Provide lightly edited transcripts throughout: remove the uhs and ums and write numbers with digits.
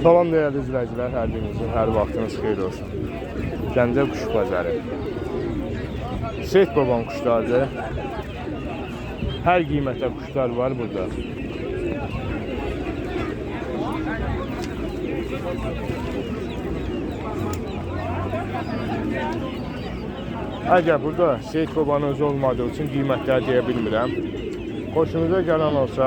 Salam değerli izləyicilər, hər birinizin, hər vaxtınız xeyir olsun. Gəncə Quş Bazarı. Seyid Baban quşlardır. Hər qiymətə quşlar var burada. Əgər burada Seyid Babanın özü olmadığı üçün qiymətləri deyə bilmirəm. Xoşunuza gələn olsa,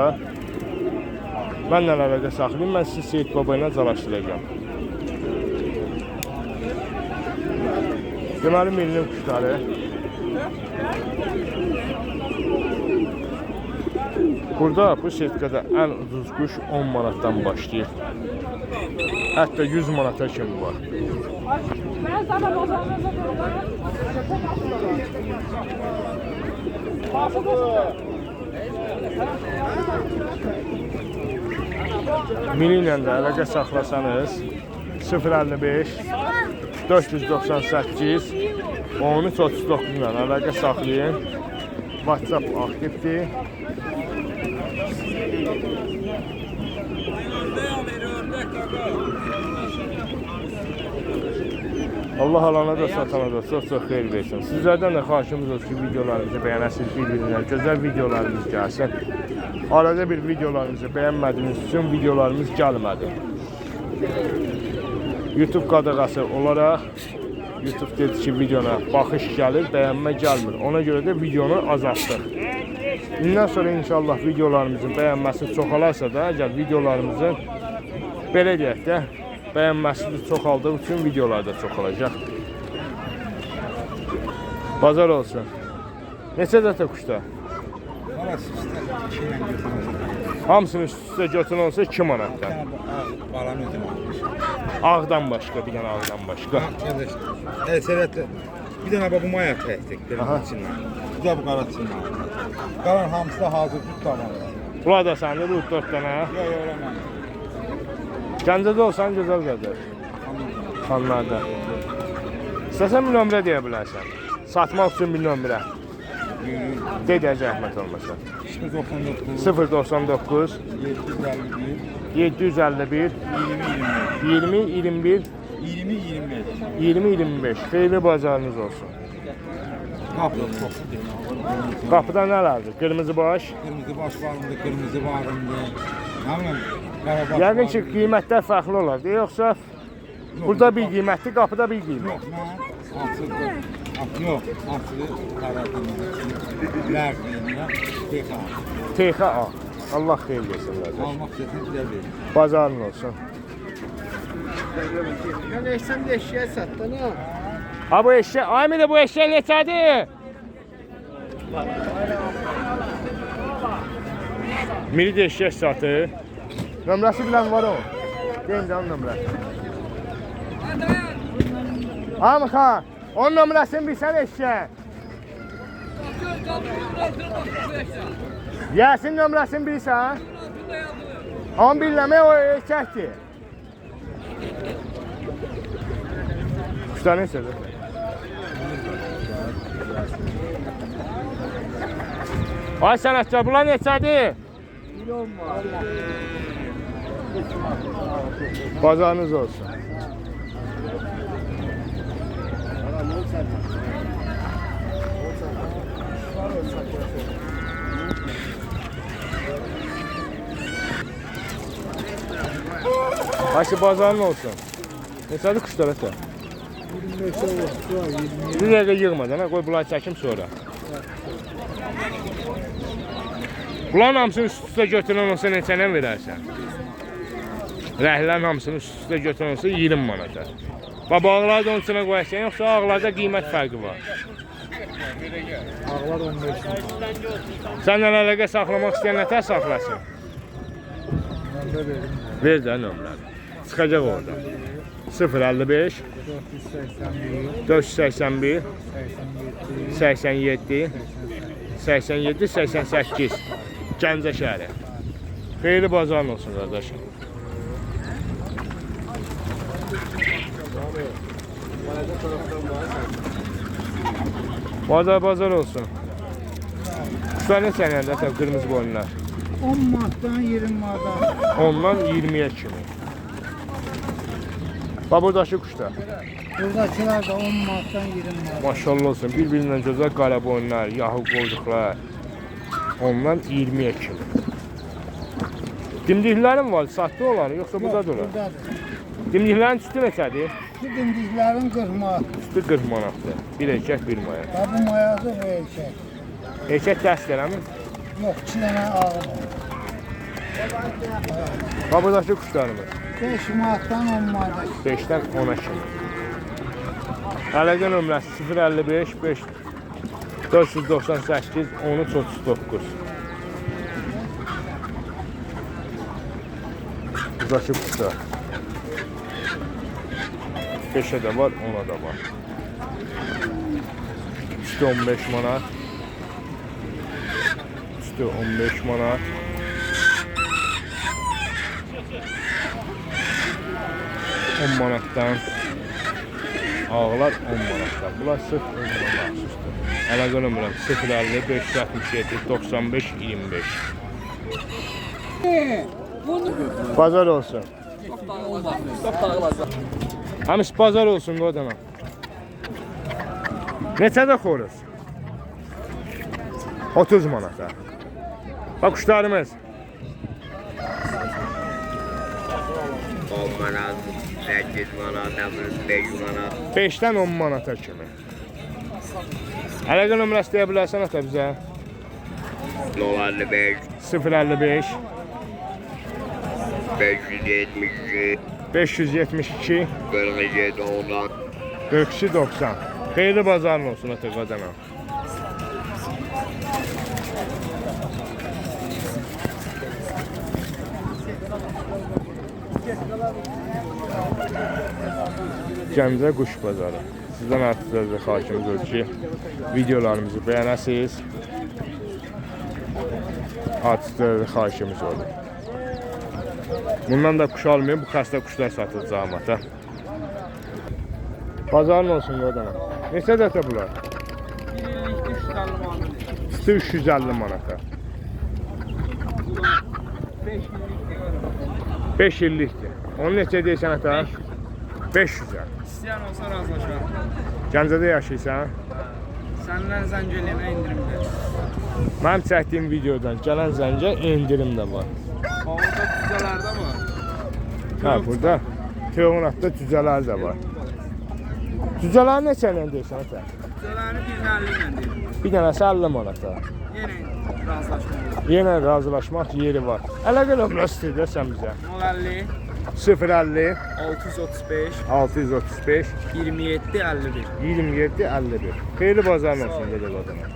mənlə əlaqə saxlayın, mən sizi Seyid Baba ilə calaşdıracağım. Deməli, milli quşları. Burada bu setkada ən ucuz quş 10 manatdan başlayır. Hətta 100 manata kimi var. Mini ilə də əlaqə saxlasanız 055 498 1339 ilə əlaqə saxlayın. WhatsApp aktivdir. Allah alana da satana da çox xeyir versin. Sizlərdən də xahişimiz olsun ki, videolarımızı bəyənəsiniz, bir-birinə gözəl videolarımız gəlsin. Arada bir videolarımızı bəyənmədiyiniz üçün videolarımız gəlmədi. YouTube qadağası olaraq YouTube dedi ki, videona baxış gəlir, bəyənmə gəlmir. Ona görə də videonu azaltdıq. Bundan sonra inşallah videolarımızın bəyənməsi çoxalarsa da, əgər videolarımızın belə deyək də, bəyənməsi çoxaldığı üçün videolar da çoxalacaq. Bazar olsun. Neçə dəfə quşda? Hamısının üst-üstə götürün olsa 2 manatdan. Ağdan başqa, bir dənə ağdan başqa. Bir dənə bu maya təkdir. Bir də bu qara çinlə. Qalan hamısı da hazır tutmalı. Bunlar da səndə bu 4 dənə. Yox, mən. Gəncədə olsan gözəl qədər. Xanlarda. İstəsən bir nömrə deyə bilərsən. Satmaq üçün bir nömrə. Deyə zəhmət olmasa. 099 751 20 21 20 25. Xeyirli bazarınız olsun. Qapıda nələrdir? Qırmızı baş? Qırmızı baş varındı, qırmızı varındı. Yəqin ki, qiymətlər fərqli olardı. Yoxsa burada bir qiymətli, qapıda bir qiymət. Yox, açılı qaradını. TXA. Allah xeyir versin. Almaq üçün güzel verir. Bazarın olsun. Ben eşsem de eşeğe sattın ha. Ha bu eşek, Amir bu eşek neçədir? Miri də eşek satır. Nömrəsi bilən var o. Deyin canım nömrəsi. Hamı xan, onun nömrəsini bilsən eşek. Yasin nömrəsini bilsən? Onu bilməmək o eşəkdir. Quşlar neçədir? Ay sənətkar, bunlar neçədir? Bazarınız olsun. Ayşe bazarın olsun. Neçədir quşlar ətə? 25 olur. Bir dəqiqə yığmadan, qoy bunları çəkim sonra. Bunların hamısını üst-üstə götürən olsa neçənə verərsən? Rəhlərin hamısını üst-üstə götürən olsa 20 manata. Babağlar da onun içine qoyarsan, yoxsa ağlarda qiymət fərqi var? Ağlar 15 manat. Sənlə əlaqə saxlamaq istəyən nətər saxlasın? Nömrə verim. Ver də nömrəni. Çıxacaq orada. 055 481 87 87 88 Gəncə şəhəri. Xeyirli bazarın olsun qardaşım. Bazar olsun. Kuşlar ne sənəndə tabii qırmızı boyunlar? 10 manatdan 20 manatdan. Ondan 20'ye kimi. Bax buradakı quşlar. Buradakiler de 10 manatdan 20 manat. Maşallah olsun. Bir-birindən gözəl qara boyunlar, yahu qoyduqlar. Ondan 20-yə kimi. Dimdiklərin var, saxta olanı, yoxsa buradadır olar? Buradadır. Dimdiklərin üstü neçədir? Şu dimdiklerin 40 manat. Üstü 40 manatdır. Bir erkək, bir maya. Ya bu mayası bu erkek. Erkək dəst eləmi? Yok 2 tane ağır var. Bax buradakı quşlarımız. 5 manattan 10 manat. 5-dən 10-a kimi. Əlaqə nömrəsi 055 5 498 13 39. Buradakı quşlar. 5'ə də var, 10'a da var. Üstü 15 manat. Üstü 15 manat. On manatdan. Ağlar 10 manatdan. Bunlar sırf özünə məxsusdur. Əlaqə nömrəm 050 567 95 25. Pazar olsun. Həmiş pazar olsun qodana. Neçədə xoruz? 30 manata. Bax quşlarımız. 10 manat, 8 manat, 5 manat. 5'dən 10 manata kimi. Əlaqə nömrəsi deyə bilərsən ata bizə? 055, 055 572, 572 47 10'dan. 42 90. Xeyirli bazarın olsun ata qodana. Gəncə Quş Bazarı. Sizdən artıq xahişimiz odur ki, videolarımızı bəyənəsiniz. Artıq xahişimiz olur. Bundan da kuş almayın, bu xəstə quşlar satılacaq ata. Bazarın olsun qodana. Neçə dəfə bunlar? 350 manata. 5 illikdir. Onu neçə deyirsən ata? 500'ə. İsteyen olsa razılaşalım. Gəncədə yaşayırsan? Senden zəng eləmə indirimdə. Mənim çəkdiyim videodan gələn zəngə indirim də var. Orada cüzələrdə mi? Hə, burada Teomanatda cüzələr də var. Cüzələr neçə ilə deyirsən ata? Cüzələrini 150 ilə deyim. Bir dənəsi 50 manata. Yenə razılaşma olur. Yenə razılaşmaq yeri var. Əlaqə nömrəsi istəyirsən bizə. 050 050 635 635 27 51. 27 51. Xeyirli bazarın olsun dedi qadına.